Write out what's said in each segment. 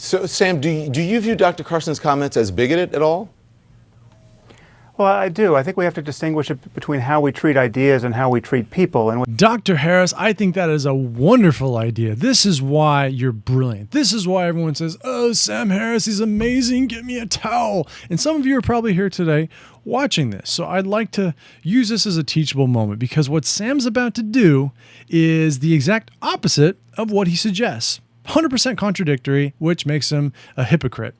So, Sam, do you view Dr. Carson's comments as bigoted at all? Well, I do. I think we have to distinguish between how we treat ideas and how we treat people. And Dr. Harris, I think that is a wonderful idea. This is why you're brilliant. This is why everyone says, oh, Sam Harris, he's amazing. Get me a towel. And some of you are probably here today watching this. So I'd like to use this as a teachable moment, because what Sam's about to do is the exact opposite of what he suggests. 100% contradictory, which makes him a hypocrite.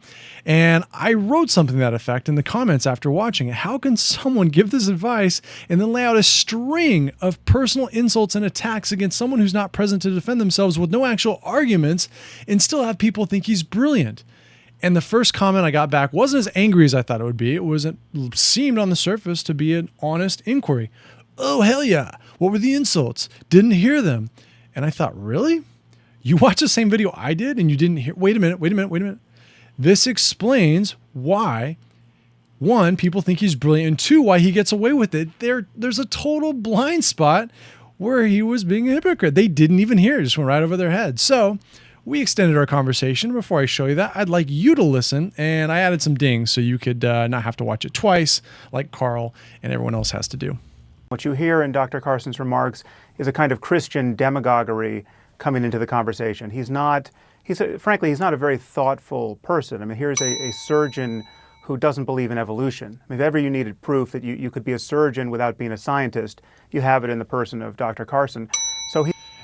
And I wrote something to that effect in the comments after watching it. How can someone give this advice and then lay out a string of personal insults and attacks against someone who's not present to defend themselves with no actual arguments and still have people think he's brilliant? And the first comment I got back wasn't as angry as I thought it would be. It seemed on the surface to be an honest inquiry. Oh, hell yeah. What were the insults? Didn't hear them. And I thought, really? You watched the same video I did and you didn't hear? Wait a minute. This explains why, one, people think he's brilliant, and two, why he gets away with it. There's a total blind spot where he was being a hypocrite. They didn't even hear it. It just went right over their heads. So we extended our conversation. Before I show you that, I'd like you to listen, and I added some dings so you could not have to watch it twice like Carl and everyone else has to do. what you hear in Dr. Carson's remarks is a kind of Christian demagoguery coming into the conversation. Frankly, he's not a very thoughtful person. I mean, here's a surgeon who doesn't believe in evolution. I mean, if ever you needed proof that you could be a surgeon without being a scientist, you have it in the person of Dr. Carson.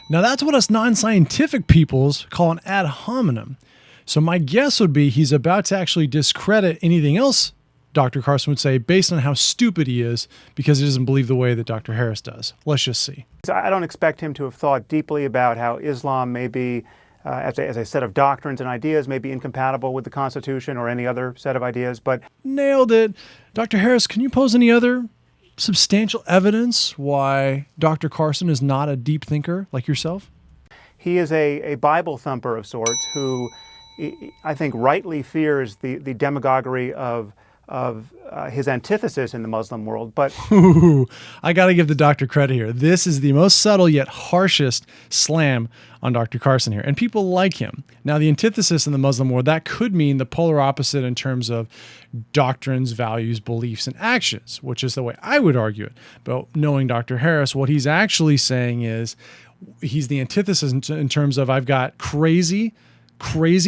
Now that's what us non-scientific peoples call an ad hominem. So my guess would be he's about to actually discredit anything else Dr. Carson would say based on how stupid he is because he doesn't believe the way that Dr. Harris does. Let's just see. I don't expect him to have thought deeply about how Islam may be, as a set of doctrines and ideas, may be incompatible with the Constitution or any other set of ideas, but... Nailed it. Dr. Harris, can you pose any other substantial evidence why Dr. Carson is not a deep thinker like yourself? He is a Bible thumper of sorts who I think rightly fears the demagoguery of his antithesis in the Muslim world. But I got to give the doctor credit here. This is the most subtle yet harshest slam on Dr. Carson here. And people like him. Now, the antithesis in the Muslim world, that could mean the polar opposite in terms of doctrines, values, beliefs, and actions, which is the way I would argue it. But knowing Dr. Harris, what he's actually saying is he's the antithesis in terms of I've got crazy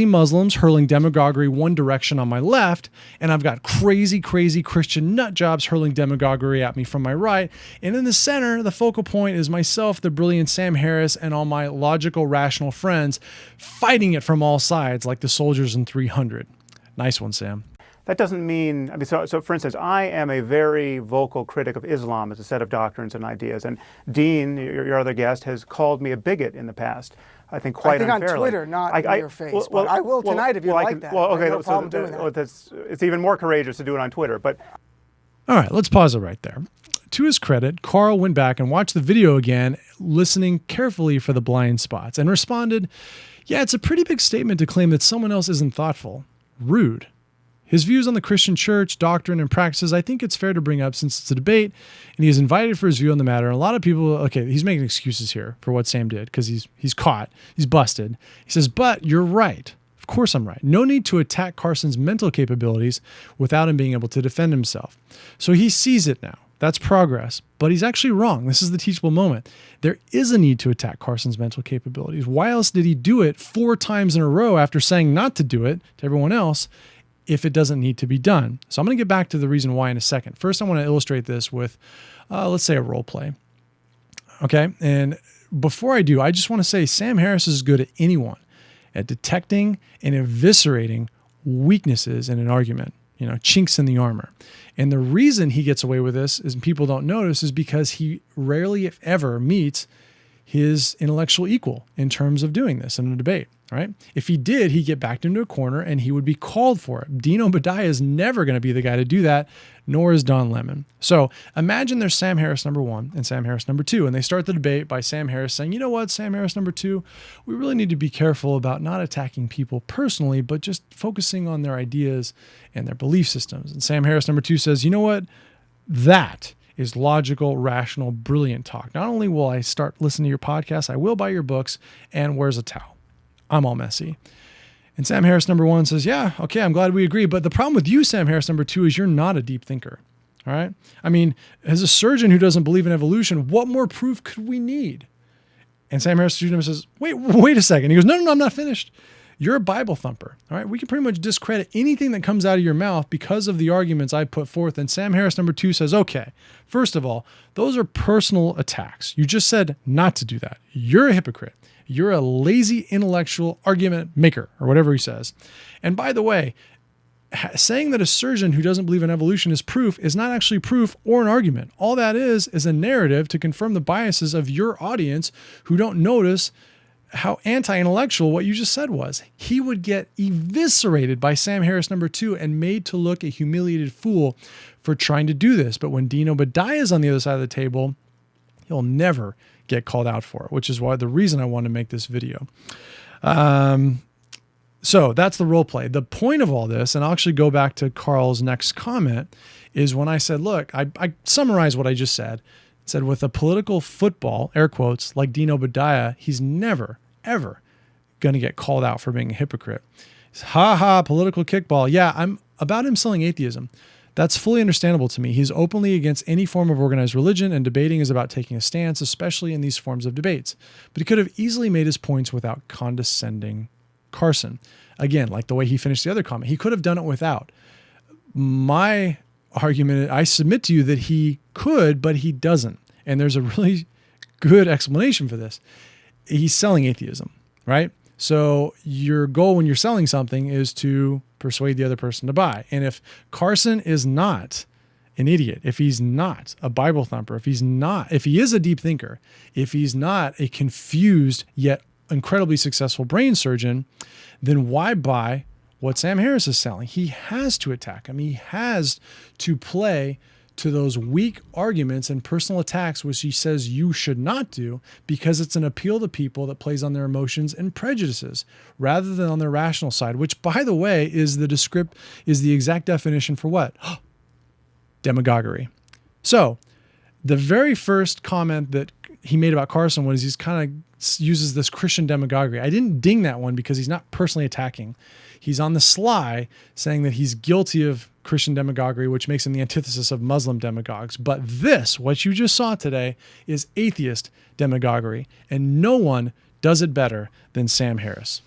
Muslims hurling demagoguery one direction on my left, and I've got crazy Christian nut jobs hurling demagoguery at me from my right. And in the center, the focal point is myself, the brilliant Sam Harris, and all my logical, rational friends fighting it from all sides like the soldiers in 300. Nice one, Sam. That doesn't mean, so for instance, I am a very vocal critic of Islam as a set of doctrines and ideas. And Dean, your other guest, has called me a bigot in the past. I think quite unfairly. on Twitter, not in your face. But I will tonight if you like that. Well, okay, no problem doing that. It's even more courageous to do it on Twitter. But all right, let's pause it right there. To his credit, Carl went back and watched the video again, listening carefully for the blind spots, and responded, yeah, it's a pretty big statement to claim that someone else isn't thoughtful. Rude. His views on the Christian church, doctrine, and practices, I think it's fair to bring up since it's a debate, and he is invited for his view on the matter. And a lot of people, okay, he's making excuses here for what Sam did because he's caught, he's busted. He says, but you're right. Of course I'm right. No need to attack Carson's mental capabilities without him being able to defend himself. So he sees it now. That's progress, but he's actually wrong. This is the teachable moment. There is a need to attack Carson's mental capabilities. Why else did he do it 4 times in a row after saying not to do it to everyone else if it doesn't need to be done? So I'm going to get back to the reason why in a second. First, I want to illustrate this with, let's say, a role play. Okay, and before I do, I just want to say Sam Harris is good at anyone at detecting and eviscerating weaknesses in an argument, chinks in the armor. And the reason he gets away with this is people don't notice is because he rarely, if ever, meets his intellectual equal in terms of doing this in a debate, right? If he did, he'd get backed into a corner and he would be called for it. Dean Obadiah is never going to be the guy to do that, nor is Don Lemon. So imagine there's Sam Harris number 1 and Sam Harris number 2, and they start the debate by Sam Harris saying, you know what, Sam Harris number 2, we really need to be careful about not attacking people personally, but just focusing on their ideas and their belief systems. And Sam Harris number 2 says, you know what, that is logical, rational, brilliant talk. Not only will I start listening to your podcast, I will buy your books, and where's a towel? I'm all messy. And Sam Harris number 1 says, yeah, okay, I'm glad we agree. But the problem with you, Sam Harris number 2, is you're not a deep thinker. All right. I mean, as a surgeon who doesn't believe in evolution, what more proof could we need? And Sam Harris says, wait a second. He goes, no, I'm not finished. You're a Bible thumper. All right. We can pretty much discredit anything that comes out of your mouth because of the arguments I put forth. And Sam Harris number 2 says, okay, first of all, those are personal attacks. You just said not to do that. You're a hypocrite. You're a lazy intellectual argument maker, or whatever he says. And by the way, saying that a surgeon who doesn't believe in evolution is proof is not actually proof or an argument. All that is a narrative to confirm the biases of your audience who don't notice how anti-intellectual what you just said was. He would get eviscerated by Sam Harris number 2 and made to look a humiliated fool for trying to do this. But when Dean Obadiah is on the other side of the table, he'll never get called out for it, which is why the reason I want to make this video. So that's the role play. The point of all this, and I'll actually go back to Carl's next comment, is when I said, look, I summarized what I just said. It said with a political football, air quotes, like Dean Obadiah, he's never, ever going to get called out for being a hypocrite. Political kickball. Yeah, I'm about him selling atheism. That's fully understandable to me. He's openly against any form of organized religion, and debating is about taking a stance, especially in these forms of debates. But he could have easily made his points without condescending Carson. Again, like the way he finished the other comment. He could have done it without. My argument, I submit to you that he could, but he doesn't. And there's a really good explanation for this. He's selling atheism, right? So your goal when you're selling something is to persuade the other person to buy. And if Carson is not an idiot, if he's not a Bible thumper, if he is a deep thinker, if he's not a confused yet incredibly successful brain surgeon, then why buy what Sam Harris is selling? He has to attack him. He has to play to those weak arguments and personal attacks, which he says you should not do, because it's an appeal to people that plays on their emotions and prejudices rather than on their rational side, which, by the way, is the exact definition for what? Demagoguery. So the very first comment that he made about Carson was he's kind of uses this Christian demagoguery. I didn't ding that one because he's not personally attacking. He's on the sly saying that he's guilty of Christian demagoguery, which makes him the antithesis of Muslim demagogues. But this, what you just saw today, is atheist demagoguery, and no one does it better than Sam Harris.